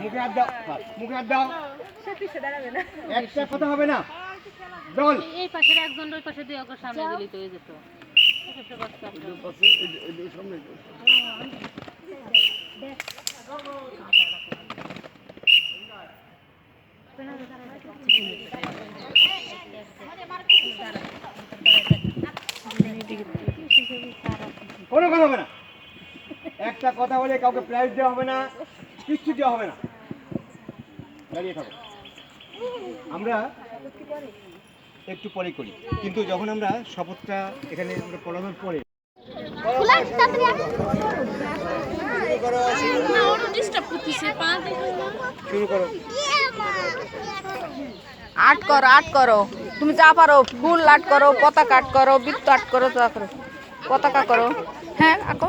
মুখে হাত দাও, মুখে হাত দাও। একটা কথা হবে না। দল এই পাশের একজন ওই পাশে দিয়ে ওকে সামনে দিলেই তো হয়ে যেত। কোনো কথা হবে না। একটা কথা বলে কাউকে প্রাইজ দেওয়া হবে না, কিচ্ছু দেওয়া হবে না। দাঁড়িয়ে থাকো। আমরা একটু পরে করি, কিন্তু যখন আমরা শপথটা এখানে পড়ানোর পরে শুরু করো। আট করো তুমি যা পারো, ফুল আট করো, পতাকা আট করো, বৃত্ত আট করো, যা করো, পতাকা করো। হ্যাঁ আঁকো,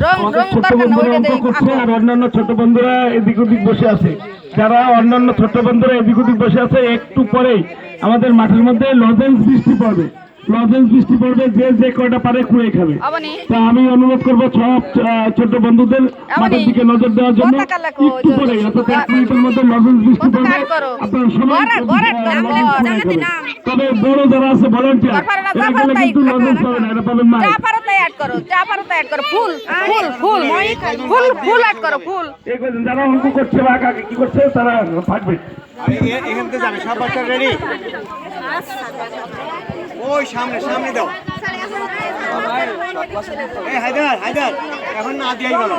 রং রং দরকার না, ওইটা দেই আঁকো। আর অন্যান্য ছোট বন্ধুরা এদিক ওদিক বসে আছে, যারা অন্যান্য ছোট বন্ধুরা এদিক ওদিক বসে আছে, একটু পরেই আমাদের মাঠের মধ্যে লজেন্স বৃষ্টি পড়বে। লজেন্স বৃষ্টি পড়বে, যে যে কয়টা পারে কুড়িয়ে খাবে। তা আমি অনুরোধ করবো সব ছোট বন্ধুদের মাঠের দিকে নজর দেওয়ার জন্য। একটু পরে অর্থাৎ 1 মিনিটের মধ্যে লজেন্স বৃষ্টি পড়বে, আপনারা সবাই তবে বড় যারা আছে ভলান্টিয়ার, এরা গেলে কিন্তু লজেন্স পাবে না, এটা পাবেন মা। যা পারো তাই অ্যাড করো, যা পারো তাই অ্যাড করো। ফুল ফুল ফুল ফুল ফুল অ্যাড করো, ফুল। যারা অঙ্ক করছে বা কি করছে তারা থাকবে। এখান থেকে যাবে, সব বাচ্চা রেডি। ওই সামনে সামনে দাও। এই হায়দার হায়দার, এখন না দিয়াই ভালো।